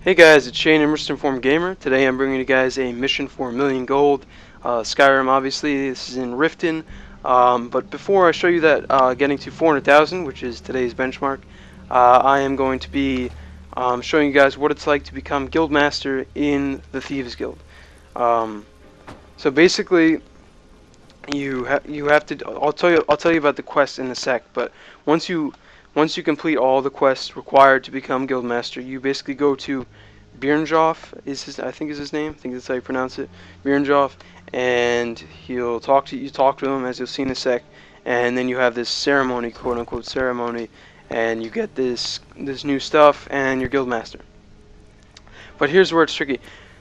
Hey guys, it's Shane, Emerson Informed Gamer. Today I'm bringing you guys a mission for 1,000,000 gold. Skyrim, obviously, this is in Riften. But before I show you that getting to 400,000, which is today's benchmark, I am going to be showing you guys what it's like to become Guildmaster in the Thieves Guild. So basically, you have to. I'll tell you about the quest in a sec. But once you complete all the quests required to become Guildmaster, you basically go to Bjornjof I think is his name. I think that's how you pronounce it. Bjornjof, and he'll talk to you. Talk to him, as you'll see in a sec, and then you have this ceremony, quote unquote ceremony, and you get this new stuff, and you're Guildmaster. But here's where it's tricky.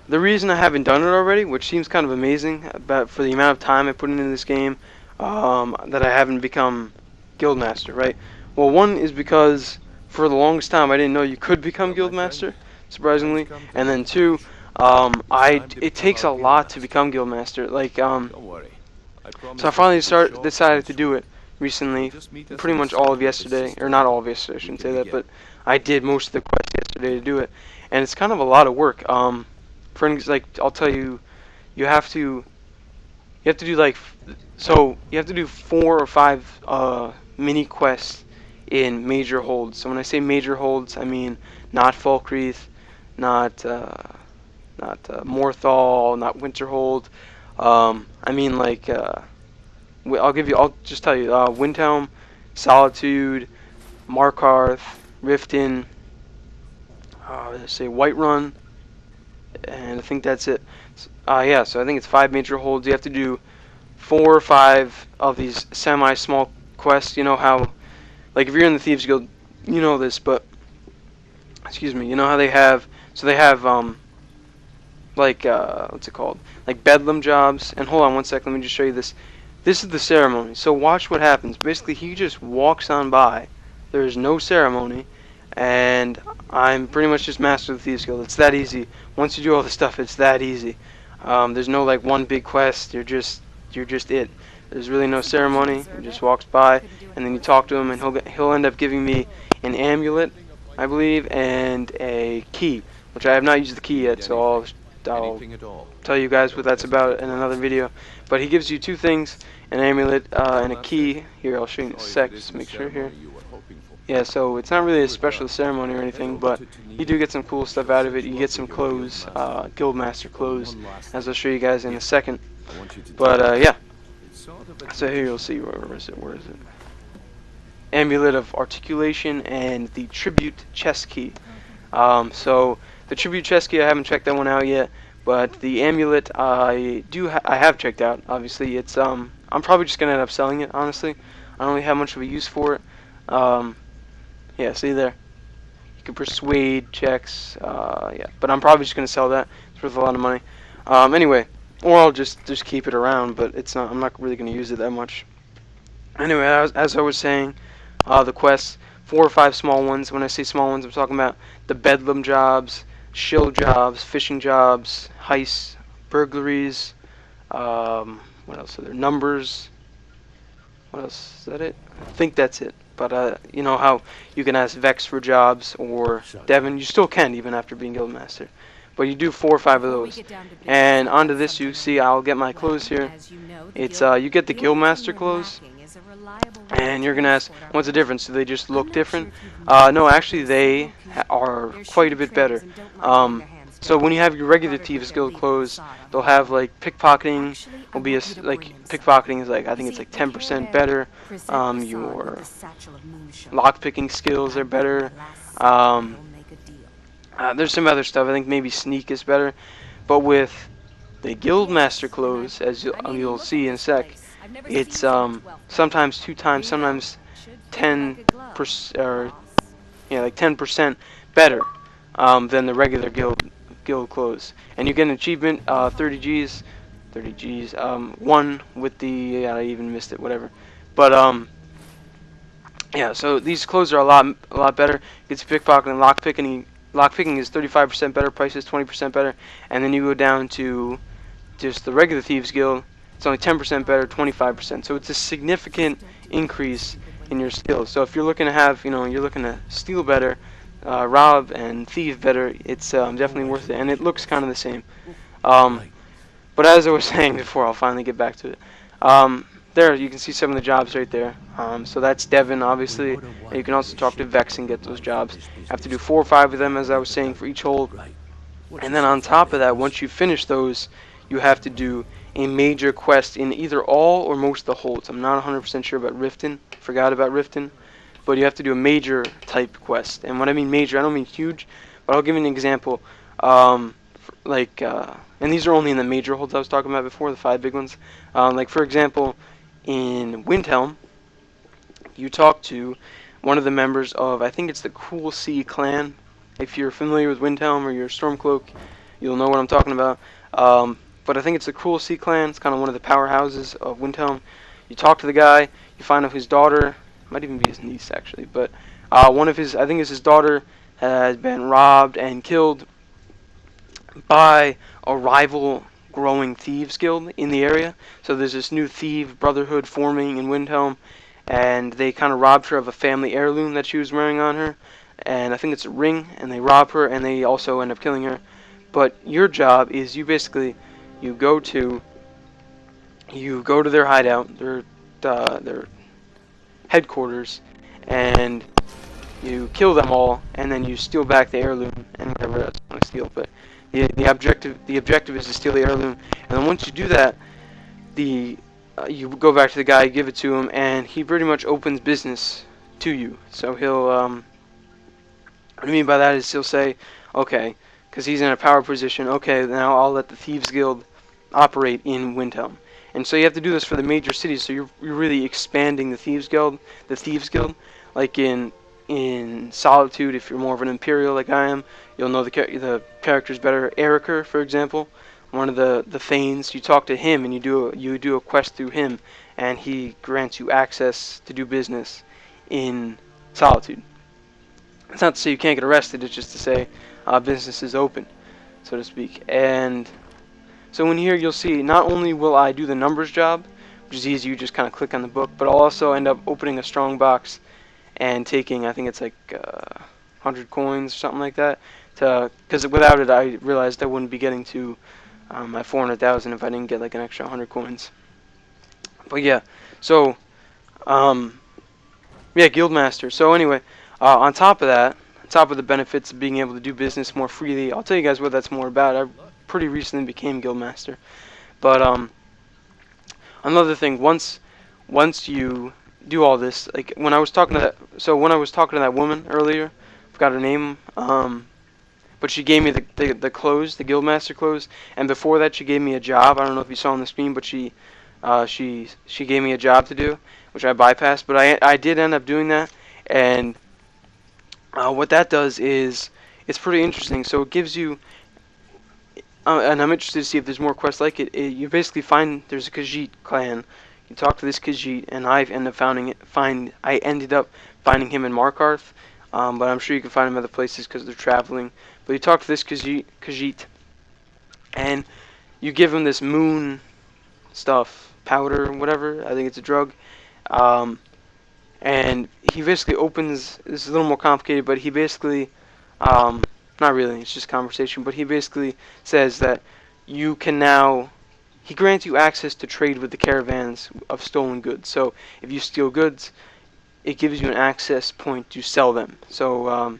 The reason I haven't done it already, which seems kind of amazing, but for the amount of time I put into this game, that I haven't become Guildmaster, right? Well, one is because for the longest time I didn't know you could become Guildmaster, surprisingly, and then two, it takes a lot to become Guildmaster. So I finally decided to do it recently, pretty much all of yesterday, or not all of yesterday, I shouldn't say that, but I did most of the quests yesterday to do it, and it's kind of a lot of work. For instance, like I'll tell you, you have to do you have to do 4 or 5 mini quests in major holds. So when I say major holds, I mean not Falkreath, not Morthal, not Winterhold. I mean I'll just tell you, Windhelm, Solitude, Markarth, Riften, let's say Whiterun, and I think that's it. Yeah, so I think it's 5 major holds. You have to do 4 or 5 of these semi-small quests. You know how, like if you're in the Thieves Guild, you know this, but excuse me, you know how they have, what's it called? Like Bedlam jobs. And hold on one sec, let me just show you this. This is the ceremony. So watch what happens. Basically, he just walks on by. There is no ceremony, and I'm pretty much just master of the Thieves Guild. It's that easy. Once you do all the stuff, it's that easy. There's no like one big quest. You're just it. There's really no ceremony. He just walks by, and then you talk to him, and he'll end up giving me an amulet, I believe, and a key, which I have not used the key yet, so I'll tell you guys what that's about in another video. But he gives you 2 things, an amulet and a key. Here, I'll show you in a sec, just to make sure here. Yeah, so it's not really a special ceremony or anything, but you do get some cool stuff out of it. You get some clothes, Guildmaster clothes, as I'll show you guys in a second. But yeah, so here you'll see, where is it? Amulet of Articulation and the Tribute Chest Key. So the Tribute Chest Key, I haven't checked that one out yet, but the amulet I have checked out. Obviously, it's I'm probably just gonna end up selling it. Honestly, I don't really have much of a use for it. Yeah, see there. You can persuade checks. Yeah, but I'm probably just gonna sell that. It's worth a lot of money. Anyway, or I'll just keep it around, but it's not. I'm not really gonna use it that much. Anyway, as I was saying, the quests, 4 or 5 small ones. When I say small ones, I'm talking about the Bedlam jobs, shill jobs, fishing jobs, heists, burglaries. What else are there? Numbers. What else? Is that it? I think that's it. But you know how you can ask Vex for jobs, or Devon. You still can, even after being Guildmaster. But you do 4 or 5 of those. And onto this, you see, I'll get my clothes here. It's you get the Guildmaster clothes, and you're gonna ask, what's the difference? Do they just look different? No, actually, they are quite a bit better. So when you have your regular Thieves Guild clothes, they'll have like pickpocketing. Will be pickpocketing is like, I think it's like 10% better. Your lockpicking skills are better. There's some other stuff. I think maybe sneak is better. But with the Guildmaster clothes, as you'll see in a sec, it's sometimes 2 times, sometimes 10%, or yeah, like 10% better than the regular guild clothes. And you get an achievement, 30 G's, 1 with the, yeah, I even missed it, whatever. But yeah, so these clothes are a lot better. It's pickpocketing, lockpicking. Lockpicking is 35% better, price is 20% better, and then you go down to just the regular Thieves Guild. It's only 10% better, 25%. So it's a significant increase in your skills. So if you're looking to have, you're looking to steal better, rob and thieve better, it's definitely worth it, and it looks kind of the same. Um, but as I was saying before, I'll finally get back to it. There, you can see some of the jobs right there. So that's Devin, obviously. And you can also talk to Vex and get those jobs. You have to do 4 or 5 of them, as I was saying, for each hold. And then on top of that, once you finish those, you have to do a major quest in either all or most of the holds. I'm not 100% sure about Riften. Forgot about Riften. But you have to do a major type quest. And when I mean major, I don't mean huge. But I'll give you an example. And these are only in the major holds I was talking about before, the 5 big ones. Like, for example, in Windhelm, you talk to one of the members of, I think it's the Cool Sea clan. If you're familiar with Windhelm or you're Stormcloak, you'll know what I'm talking about. But I think it's the Cool Sea clan. It's kind of one of the powerhouses of Windhelm. You talk to the guy, you find out his daughter, might even be his niece actually, but one of his, I think it's his daughter, has been robbed and killed by a rival growing thieves guild in the area. So there's this new thief brotherhood forming in Windhelm, and they kind of robbed her of a family heirloom that she was wearing on her, and I think it's a ring, and they rob her, and they also end up killing her. But your job is you go to their hideout, their headquarters, and you kill them all, and then you steal back the heirloom and whatever else you want to steal. But the objective is to steal the heirloom, and then once you do that, you go back to the guy, give it to him, and he pretty much opens business to you. So he'll what I mean by that is he'll say, okay, because he's in a power position, okay, now I'll let the Thieves Guild operate in Windhelm. And so you have to do this for the major cities, so you're really expanding the Thieves Guild. Like in Solitude, if you're more of an Imperial like I am, you'll know the characters better. Eriker, for example, one of the Thanes, you talk to him and you do a quest through him, and he grants you access to do business in Solitude. It's not to say you can't get arrested, it's just to say business is open, so to speak. And so in here you'll see not only will I do the numbers job, which is easy, you just kind of click on the book, but I'll also end up opening a strong box and taking, I think it's like 100 coins or something like that, because without it I realized I wouldn't be getting to my 400,000 if I didn't get like an extra 100 coins. But yeah, so yeah, Guildmaster. So anyway, on top of that, on top of the benefits of being able to do business more freely, I'll tell you guys what that's more about. I pretty recently became Guildmaster. But another thing, once you do all this, like when I was talking to that woman earlier, I forgot her name, but she gave me the clothes, the Guildmaster clothes, and before that she gave me a job. I don't know if you saw on the screen, but she gave me a job to do, which I bypassed, but I did end up doing that, and what that does is it's pretty interesting. So it gives you, and I'm interested to see if there's more quests like it. You basically find there's a Khajiit clan. You talk to this Khajiit, and I ended up finding him in Markarth, but I'm sure you can find him other places because they're traveling. But you talk to this Khajiit, and you give him this moon stuff, powder, whatever. I think it's a drug. And he basically opens, this is a little more complicated, but he basically, not really, it's just conversation, but he basically says that you can now, he grants you access to trade with the caravans of stolen goods. So if you steal goods, it gives you an access point to sell them. So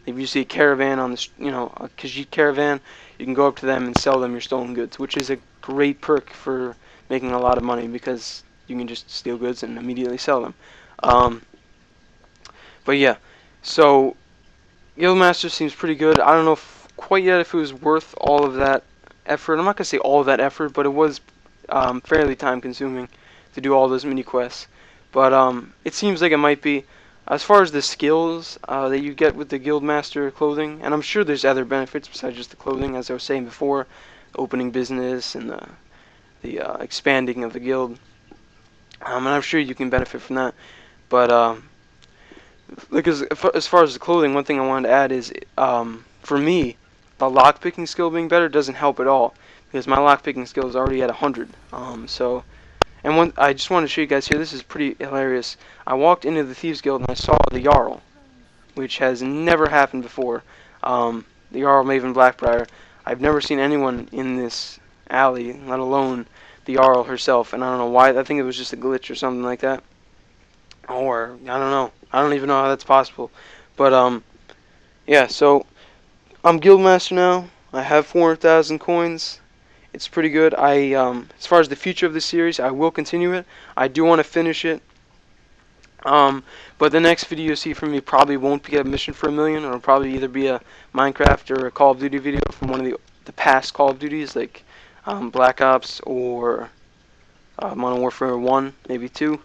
if you see a caravan on the, a Khajiit caravan, you can go up to them and sell them your stolen goods, which is a great perk for making a lot of money because you can just steal goods and immediately sell them. But yeah, so Guildmaster seems pretty good. I don't know quite yet if it was worth all of that effort. I'm not going to say all of that effort, but it was fairly time consuming to do all those mini quests. But it seems like it might be. As far as the skills that you get with the Guildmaster clothing, and I'm sure there's other benefits besides just the clothing, as I was saying before, opening business and the expanding of the guild. And I'm sure you can benefit from that. But like as far as the clothing, one thing I wanted to add is for me, the lockpicking skill being better doesn't help at all because my lockpicking skill is already at 100. And I just want to show you guys here. This is pretty hilarious. I walked into the Thieves Guild and I saw the Jarl. which has never happened before. The Jarl Maven Blackbriar. I've never seen anyone in this alley, let alone the Jarl herself, and I don't know why. I think it was just a glitch or something like that. Or, I don't know. I don't even know how that's possible. But, yeah, so I'm Guildmaster now. I have 400,000 coins. It's pretty good. As far as the future of the series, I will continue it. I do want to finish it. But the next video you see from me probably won't be a mission for 1,000,000. It'll probably either be a Minecraft or a Call of Duty video from one of the past Call of Duties, like Black Ops or Modern Warfare 1, maybe 2.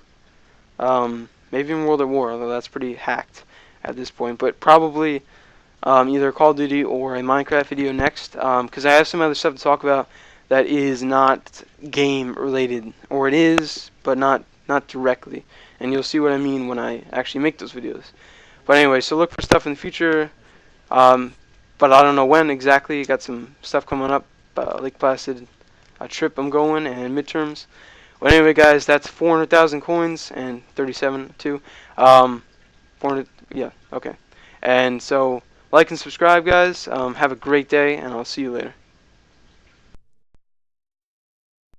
Maybe even World at War, although that's pretty hacked at this point. But probably either a Call of Duty or a Minecraft video next, because I have some other stuff to talk about that is not game related, or it is, but not directly. And you'll see what I mean when I actually make those videos. But anyway, so look for stuff in the future. But I don't know when exactly. Got some stuff coming up, Lake Placid, a trip I'm going, and midterms. But anyway, guys, that's 400,000 coins and 37 too. 400, yeah, okay. And so like and subscribe, guys. Have a great day, and I'll see you later.